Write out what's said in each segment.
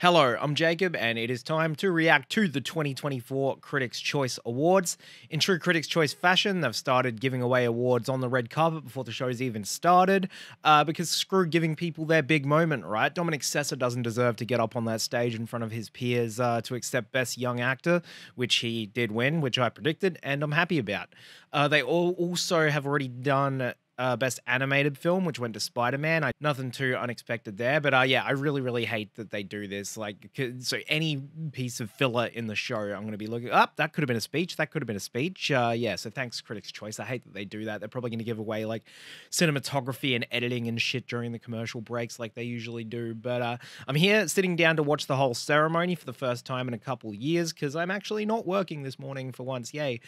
Hello, I'm Jacob, and it is time to react to the 2024 Critics' Choice Awards. In true Critics' Choice fashion, they've started giving away awards on the red carpet before the show's even started, because screw giving people their big moment, right? Dominic Sessa doesn't deserve to get up on that stage in front of his peers to accept Best Young Actor, which he did win, which I predicted, and I'm happy about. They all also have already done Best Animated Film, which went to Spider-Man. Nothing too unexpected there, but yeah, I really hate that they do this. Like, so any piece of filler in the show, I'm going to be looking up. That could have been a speech. That could have been a speech. Yeah, so thanks, Critics' Choice. I hate that they do that. They're probably going to give away like cinematography and editing and shit during the commercial breaks, like they usually do. But I'm here sitting down to watch the whole ceremony for the first time in a couple years because I'm actually not working this morning for once. Yay.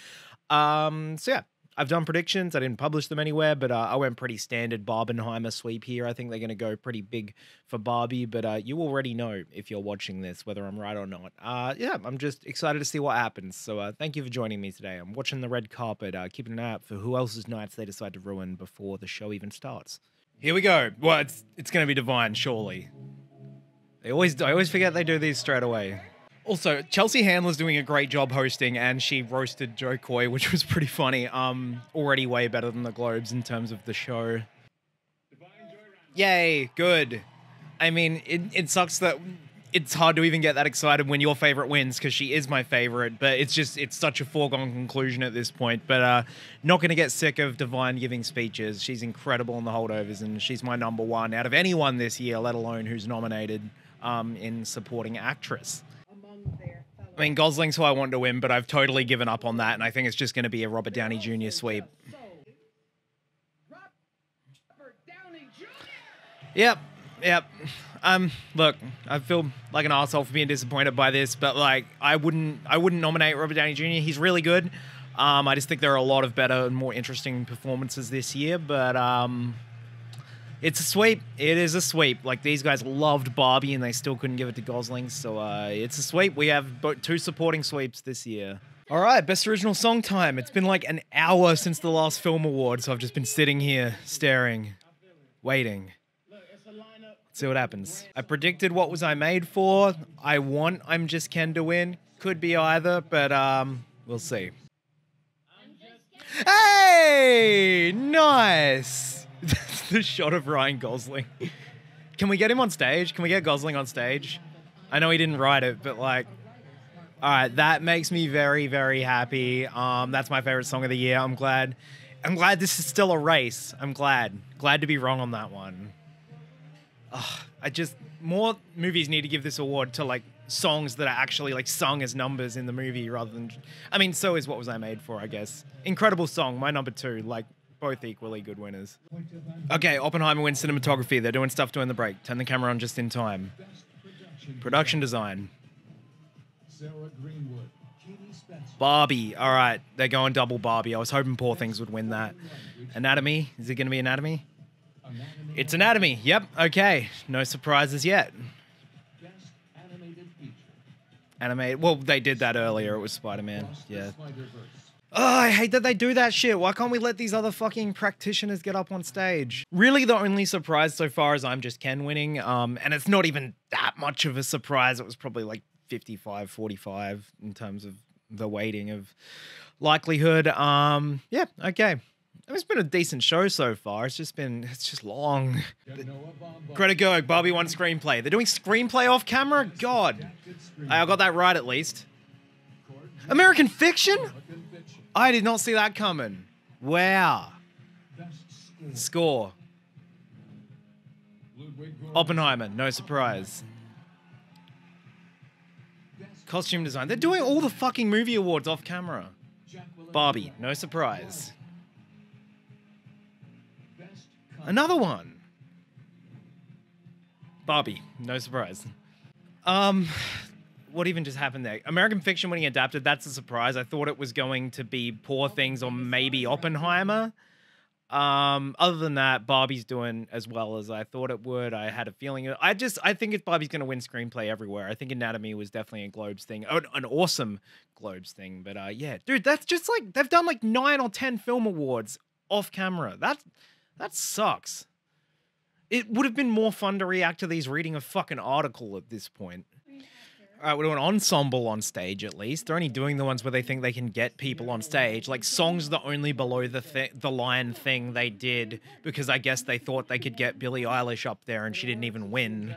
So yeah. I've done predictions. I didn't publish them anywhere, but I went pretty standard Barbenheimer sweep here. I think they're going to go pretty big for Barbie, but you already know if you're watching this whether I'm right or not. Yeah, I'm just excited to see what happens. So thank you for joining me today. I'm watching the red carpet, keeping an eye out for who else's nights they decide to ruin before the show even starts. Here we go. Well, it's going to be divine, surely. I always forget they do these straight away. Also, Chelsea Handler's doing a great job hosting, and she roasted Joe Coy, which was pretty funny. Already way better than the Globes in terms of the show. Yay, good. I mean, it sucks that it's hard to even get that excited when your favorite wins, because she is my favorite, but it's such a foregone conclusion at this point. But not going to get sick of Divine giving speeches. She's incredible in the holdovers, and she's my #1 out of anyone this year, let alone who's nominated in supporting actress. I mean, Gosling's who I want to win, but I've totally given up on that, and I think it's just going to be a Robert Downey Jr. sweep. Yep. Look, I feel like an asshole for being disappointed by this, but like, I wouldn't nominate Robert Downey Jr. He's really good. I just think there are a lot of better and more interesting performances this year, but it's a sweep. It is a sweep. Like, these guys loved Barbie and they still couldn't give it to Gosling. So it's a sweep. We have 2 supporting sweeps this year. All right, Best Original Song time. It's been like an hour since the last film award, so I've just been sitting here staring, waiting. Let's see what happens. I predicted What Was I Made For. I want I'm Just Ken to win. Could be either, but we'll see. Hey! Nice! The shot of Ryan Gosling. Can we get him on stage? Can we get Gosling on stage? I know he didn't write it, but like, all right, that makes me very happy. That's my favorite song of the year. I'm glad this is still a race. I'm glad to be wrong on that one. More movies need to give this award to like songs that are actually like sung as numbers in the movie rather than, I mean, so is What Was I Made For, I guess. Incredible song, my #2, like, both equally good winners. Okay, Oppenheimer wins cinematography. They're doing stuff during the break. Turn the camera on just in time. Production design. Barbie. All right, they're going double Barbie. I was hoping Poor Things would win that. Anatomy. Is it going to be Anatomy? It's Anatomy. Yep. Okay. No surprises yet. Animated. Well, they did that earlier. It was Spider-Man. Yeah. Oh, I hate that they do that shit. Why can't we let these other fucking practitioners get up on stage? Really, the only surprise so far is I'm Just Ken winning. And it's not even that much of a surprise. It was probably like 55-45 in terms of the weighting of likelihood. Yeah, okay. It's been a decent show so far. It's just long. Greta Gerwig, Barbie won screenplay. They're doing screenplay off camera? God. I got that right at least. American Fiction? I did not see that coming. Wow. Score. Oppenheimer, no surprise. Costume design. They're doing all the fucking movie awards off camera. Barbie, no surprise. Another one. Barbie, no surprise. What even just happened there? American Fiction winning adapted, that's a surprise. I thought it was going to be Poor Things or maybe Oppenheimer. Other than that, Barbie's doing as well as I thought it would. I had a feeling. I think Barbie's going to win screenplay everywhere. I think Anatomy was definitely a Globes thing. An awesome Globes thing. But yeah, dude, that's just like, they've done like 9 or 10 film awards off camera. That sucks. It would have been more fun to react to these reading a fucking article at this point. All right, we're doing ensemble on stage at least. They're only doing the ones where they think they can get people on stage. Like, song's the only below the line thing they did because I guess they thought they could get Billie Eilish up there and she didn't even win.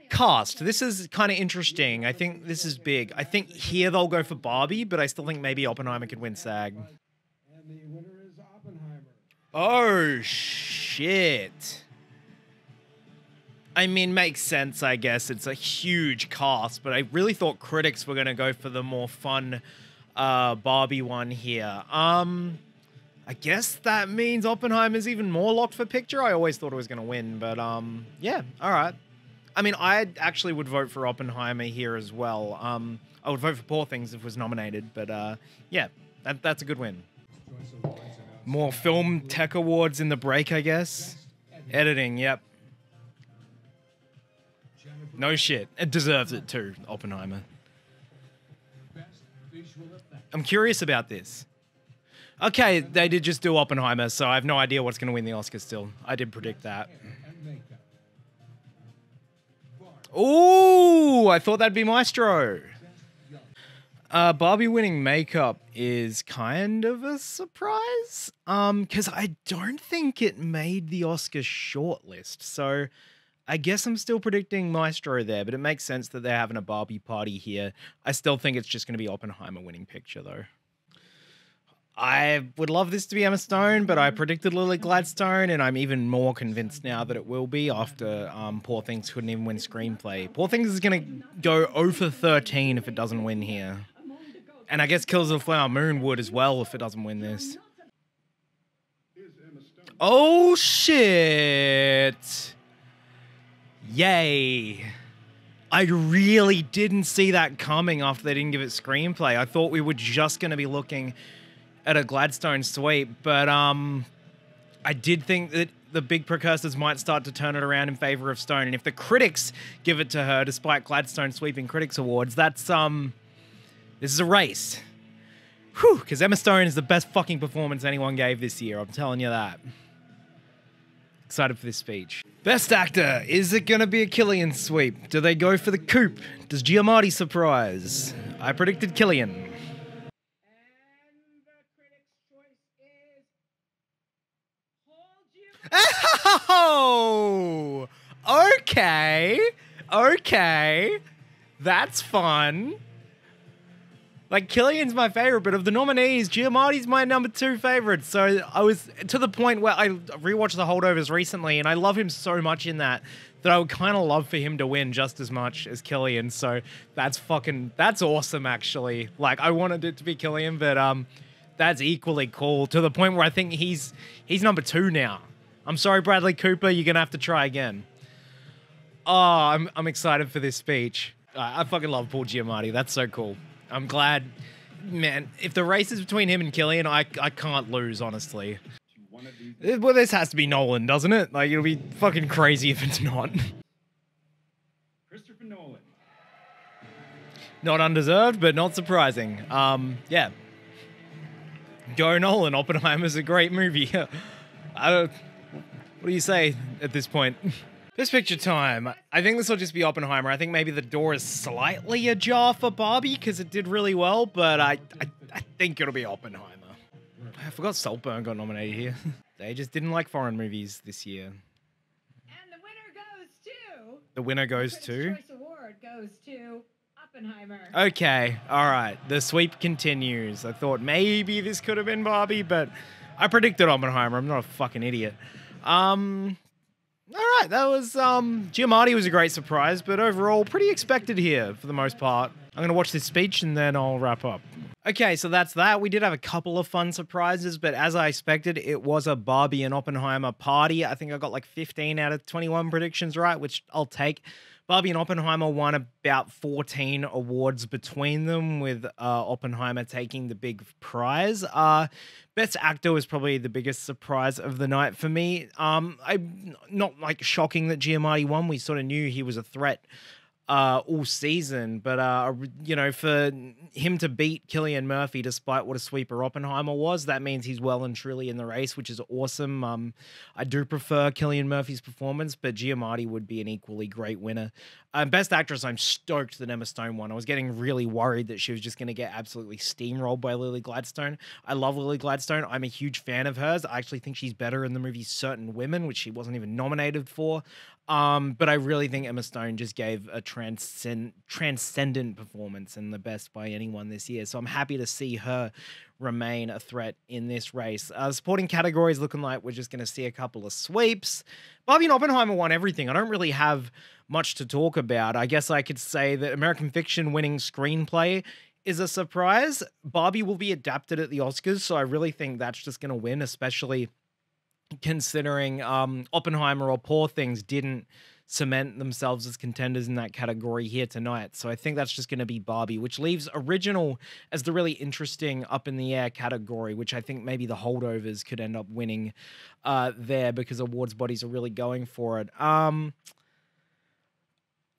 Cast. This is kind of interesting. I think this is big. I think here they'll go for Barbie, but I still think maybe Oppenheimer could win SAG. And the winner is Oppenheimer. Oh, shit. I mean, makes sense, I guess. It's a huge cast, but I really thought critics were going to go for the more fun Barbie one here. I guess that means Oppenheimer's even more locked for picture. I always thought it was going to win, but yeah, all right. I mean, I actually would vote for Oppenheimer here as well. I would vote for Poor Things if it was nominated, but yeah, that's a good win. More film tech awards in the break, I guess. Editing, yep. No shit. It deserves it too, Oppenheimer. I'm curious about this. Okay, they did just do Oppenheimer, so I have no idea what's going to win the Oscar still. I did predict that. Ooh, I thought that'd be Maestro. Barbie winning makeup is kind of a surprise. Because I don't think it made the Oscar shortlist, so I guess I'm still predicting Maestro there, but it makes sense that they're having a Barbie party here. I still think it's just going to be Oppenheimer winning picture, though. I would love this to be Emma Stone, but I predicted Lily Gladstone, and I'm even more convinced now that it will be after Poor Things couldn't even win screenplay. Poor Things is going to go 0 for 13 if it doesn't win here. And I guess Killers of the Flower Moon would as well if it doesn't win this. Oh, shit. Yay. I really didn't see that coming after they didn't give it screenplay. I thought we were just going to be looking at a Gladstone sweep, but I did think that the big precursors might start to turn it around in favor of Stone. And if the critics give it to her, despite Gladstone sweeping Critics Awards, that's, this is a race. Whew, because Emma Stone is the best fucking performance anyone gave this year. I'm telling you that. Excited for this speech. Best actor. Is it going to be a Cillian sweep? Do they go for the coup? Does Giamatti surprise? I predicted Cillian. And the critics' choice is Oh! Okay. Okay. That's fun. Like, Cillian's my favorite, but of the nominees, Giamatti's my number 2 favorite. So I was to the point where I rewatched The Holdovers recently, and I love him so much in that I would kind of love for him to win just as much as Cillian. So that's awesome, actually. Like, I wanted it to be Cillian, but that's equally cool to the point where I think he's number 2 now. I'm sorry, Bradley Cooper, you're gonna have to try again. Oh, I'm excited for this speech. I fucking love Paul Giamatti. That's so cool. I'm glad, man. If the race is between him and Cillian, I can't lose, honestly. Well, this has to be Nolan, doesn't it? Like, it'll be fucking crazy if it's not. Christopher Nolan. Not undeserved, but not surprising. Yeah. Go Nolan. Oppenheimer's a great movie. What do you say at this point? Best picture time. I think this will just be Oppenheimer. I think maybe the door is slightly ajar for Barbie because it did really well, but I think it'll be Oppenheimer. I forgot Saltburn got nominated here. They just didn't like foreign movies this year. And the winner goes to... The winner goes Critics' to... Choice Award goes to Oppenheimer. Okay, all right. The sweep continues. I thought maybe this could have been Barbie, but I predicted Oppenheimer. I'm not a fucking idiot. All right, that was, Giamatti was a great surprise, but overall pretty expected here for the most part. I'm going to watch this speech and then I'll wrap up. Okay, so that's that. We did have a couple of fun surprises, but as I expected, it was a Barbie and Oppenheimer party. I think I got like 15 out of 21 predictions right, which I'll take. Barbie and Oppenheimer won about 14 awards between them, with Oppenheimer taking the big prize. Best Actor was probably the biggest surprise of the night for me. I'm not like shocking that Giamatti won. We sort of knew he was a threat all season. But you know, for him to beat Killian Murphy, despite what a sweeper Oppenheimer was, that means he's well and truly in the race, which is awesome. I do prefer Killian Murphy's performance, but Giamatti would be an equally great winner. Best actress, I'm stoked that Emma Stone won. I was getting really worried that she was just going to get absolutely steamrolled by Lily Gladstone. I love Lily Gladstone. I'm a huge fan of hers. I actually think she's better in the movie Certain Women, which she wasn't even nominated for. But I really think Emma Stone just gave a transcendent performance and the best by anyone this year. So I'm happy to see her remain a threat in this race. Supporting categories looking like we're just going to see a couple of sweeps. Barbie and Oppenheimer won everything. I don't really have much to talk about. I guess I could say that American Fiction winning screenplay is a surprise. Barbie will be adapted at the Oscars, so I really think that's just going to win, especially considering Oppenheimer or Poor Things didn't cement themselves as contenders in that category here tonight. So I think that's just going to be Barbie, which leaves Original as the really interesting up in the air category, which I think maybe the holdovers could end up winning there because awards bodies are really going for it.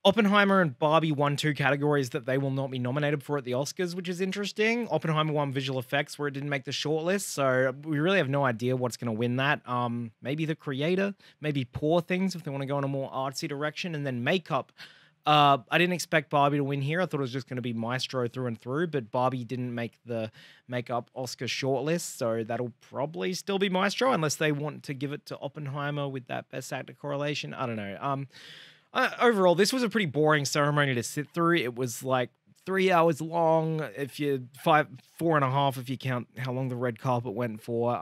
Oppenheimer and Barbie won 2 categories that they will not be nominated for at the Oscars, which is interesting. Oppenheimer won visual effects where it didn't make the shortlist, so we really have no idea what's going to win that. Maybe The Creator, maybe Poor Things if they want to go in a more artsy direction, and then makeup. I didn't expect Barbie to win here. I thought it was just going to be Maestro through and through, but Barbie didn't make the makeup Oscar shortlist, so that'll probably still be Maestro unless they want to give it to Oppenheimer with that Best Actor correlation. I don't know. Overall, this was a pretty boring ceremony to sit through. It was like 3 hours long, if you 4.5 if you count how long the red carpet went for.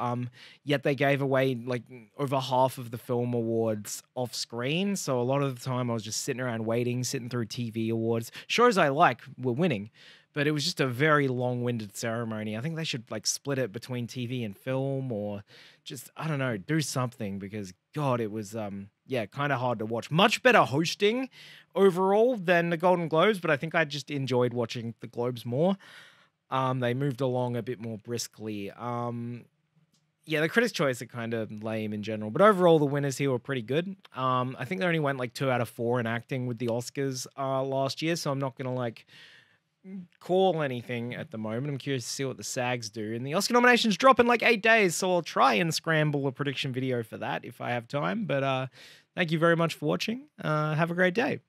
Yet they gave away like over half of the film awards off screen. So a lot of the time I was just sitting around waiting, sitting through TV awards. Shows I like were winning, but it was just a very long-winded ceremony. I think they should like split it between TV and film, or just, I don't know, do something, because God, it was kind of hard to watch. Much better hosting overall than the Golden Globes, but I think I just enjoyed watching the Globes more. They moved along a bit more briskly. The Critics' Choice are kind of lame in general, but overall the winners here were pretty good. I think they only went like 2 out of 4 in acting with the Oscars last year, so I'm not gonna like call anything at the moment. I'm curious to see what the SAGs do. And the Oscar nominations drop in like 8 days, so I'll try and scramble a prediction video for that if I have time. But thank you very much for watching. Have a great day.